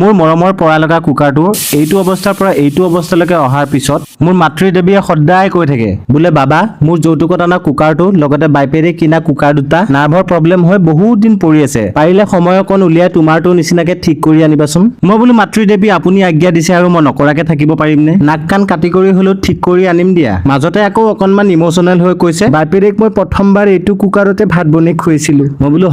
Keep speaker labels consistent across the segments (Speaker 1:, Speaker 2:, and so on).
Speaker 1: মোৰ মৰমৰ পৰা লগা কুকাৰটো এইটো অৱস্থাৰ পৰা এইটো অৱস্থালৈকে অহাৰ পিছত মোৰ মাতৃ দেৱীয়ে সদায় কৈ থাকে বোলে বাবা মোৰ যৌতুকত অনা কুকাৰটো লগতে বাইপেৰে কিনা কুকাৰ দুটা নাৰ্ভৰ প্ৰব্লেম হৈ বহুত দিন পৰি আছে পাৰিলে সময় অকণ উলিয়াই তোমাৰটো নিচিনাকে ঠিক কৰি আনিবাচোন মই বোলো মাতৃ দেৱী আপুনি আজ্ঞা দিছে আৰু মই নকৰাকে থাকিব পাৰিমনে নাক কাণ কাটি কৰি হলেও ঠিক কৰি আনিম দিয়া মাজতে আকৌ অকনমান ইমোচনেল হৈ কৈছে বাইপেৰেক মই প্ৰথমবাৰ এইটো কুকাৰতে ভাত বনাই খুৱাইছিলো মই বোলো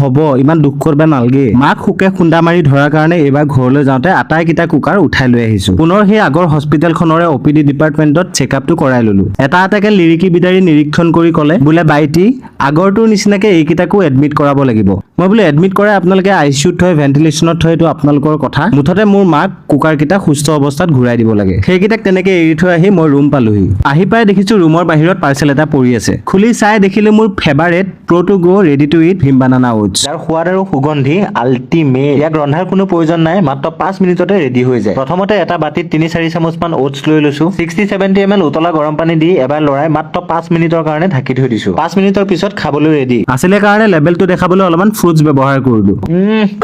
Speaker 1: হ'ব ইমান দুখ কৰিব নালগে মাক হুকে খুন্দা মাৰি ধৰাৰ কাৰণে এবাৰ ঘৰলৈ যাওঁতে আটাইকেইটা কুকাৰ উঠাই লৈ আহিছো পুনৰ সেই আগৰ হস্পিটেলখনৰে অপিডি ডিপাৰ্টমেণ্টত চেকআপটো কৰাই ললো এটা এটাকে লিৰিকি বিদাৰি নিৰীক্ষণ কৰি ক'লে বোলে বাইটি আগৰটোৰ নিচিনাকে এইকেইটাকো এডমিট কৰাব লাগিব মই বোলে এডমিট কৰাই আপোনালোকে আইচিইউত থৈ ভেন্টিলেশ্যনত থৈ এইটো আপোনালোকৰ কথা মুঠতে মোৰ মাক কুকাৰকেইটা সুস্থ অৱস্থাত ঘূৰাই দিব লাগে সেইকেইটাক তেনেকে এৰি থৈ আহি মই ৰুম পালোহি আহি পাই দেখিছো ৰুমৰ বাহিৰত পাৰ্চেল এটা পৰি আছে খুলি চাই দেখিলো মোৰ favourite pro' to go' ready to eat Bhim banana oats যাৰ সোৱাদ আৰু সুগন্ধি আল্টিমেট ইয়াক ৰন্ধাৰ কোনো প্ৰয়োজন নাই মাত্ৰ 5 মিনিটতে ৰেডি হৈ যায় প্ৰথমতে এটা বাটিত 3-4 চামুচমান ওটছ লৈ লৈছো 60-70 ml উতলা গৰম পানী দি এবাৰ লৰাই মাত্ৰ 5 মিনিটৰ কাৰণে ঢাকি থৈ দিছো 5 মিনিটৰ পিছত খাবলৈ ৰেডি আছিলে কাৰণে লেবেলটো দেখাবলৈ অলপমান ফ্ৰুটছ ব্যৱহাৰ কৰিলো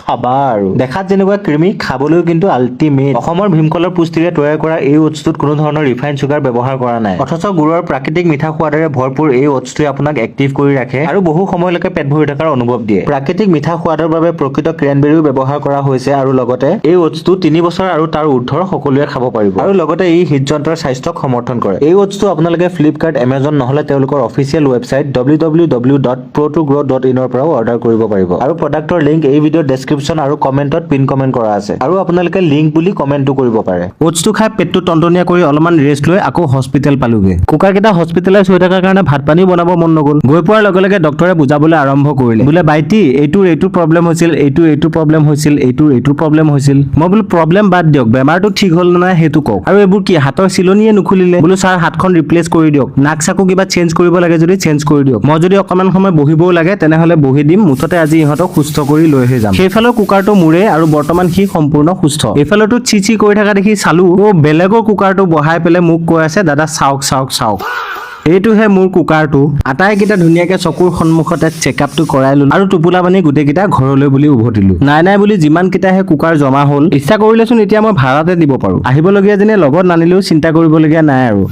Speaker 1: খাবা আৰু দেখাত যেনেকুৱা ক্ৰিমি খাবলৈও কিন্তু আল্টিমেট অসমৰ ভীমকলৰ পুষ্টিৰে তৈয়াৰ কৰা এই ওটছটোত কোনো ধৰণৰ ৰিফাইন চুগাৰ ব্যৱহাৰ কৰা নাই অথচ গুড়ৰ প্ৰাকৃতিক মিঠা সোৱাদেৰে ভৰপূৰ এই ওটছটোৱে আপোনাক এক্টিভ কৰি ৰাখে আৰু বহু সময়লৈকে পেট ভৰি থকাৰ অনুভৱ দিয়ে প্ৰাকৃতিক মিঠা সোৱাদৰ বাবে প্ৰকৃত ক্ৰেনবেৰীও ব্যৱহাৰ কৰা হৈছে আৰু লগতে এই ওটছটো 3 বছৰ আৰু তাৰ ঊৰ্ধ্বৰ সকলোৱে খাব পাৰিব আৰু লগতে ই হৃদযন্ত্ৰৰ স্বাস্থ্যক সমৰ্থন কৰে এই ওটছটো আপোনালোকে ফ্লিপকাৰ্ট এমাজন নহলে তেওঁলোকৰ অফিচিয়েল ৱেবছাইট www.pro2grow.in ৰ পৰাও অৰ্ডাৰ কৰিব পাৰিব আৰু প্ৰডাক্টৰ লিংক এই ভিডিঅ'ৰ ডেছক্ৰিপচন আৰু কমেণ্টত পিন কমেণ্ট কৰা আছে আৰু আপোনালোকে লিংক বুলি কমেণ্টটো কৰিব পাৰে ওটছটো খাই পেটটো টনটনীয়া কৰি অলপমান ৰেষ্ট লৈ আকৌ হস্পিটেল পালোগে কুকাৰকেইটা হস্পিটেলাইজ হৈ থকাৰ কাৰণে ভাত পানী বনাব মন নগ'ল গৈ পোৱাৰ লগে লগে ডক্টৰে বুজাবলৈ আৰম্ভ কৰিলে বোলে বাইটি এইটো প্ৰব্লেম হৈছিল এইটো প্ৰব্লেম হৈছিল এইটো প্ৰব্লেম হৈছিল মই বোলো প্ৰব্লেম বাদ দিয়ক বেমাৰটো ঠিক হ'ল নে নাই সেইটো কওক আৰু এইবোৰ কি হাতৰ চিলনিয়ে নুখুলিলে বোলো ছাৰ হাতখন ৰিপ্লেচ কৰি দিয়ক নাক চাকু কিবা চেঞ্জ কৰিব লাগে যদি চেঞ্জ কৰি দিয়ক মই যদি অকমান সময় বহিবও লাগে তেনেহলে বহি দিম মুঠতে আজি ইহঁতক সুস্থ কৰি লৈহে যাম সেইফালৰ কুকাৰটো মোৰে আৰু বৰ্তমান সি সম্পূৰ্ণ সুস্থ এইফালতো চিচি কৰি থকা দেখি চালো বেলেগৰ কুকাৰটো বহাই পেলাই মোক কৈ আছে দাদা চাওক এইটোহে মোৰ কুকাৰটো আটাইকেইটা ধুনীয়াকে চকুৰ সন্মুখতে চেকআপটো কৰাই ললো আৰু টোপোলা বানি গোটেইকেইটা ঘৰলৈ বুলি উভতিলো নাই বুলি যিমান কেইটাহে কুকাৰ জমা হ'ল ইচ্ছা কৰিলেচোন এতিয়া মই ভাড়াতে দিব পাৰো আহিবলগীয়া যেনে লগত নানিলেও চিন্তা কৰিবলগীয়া নাই আৰু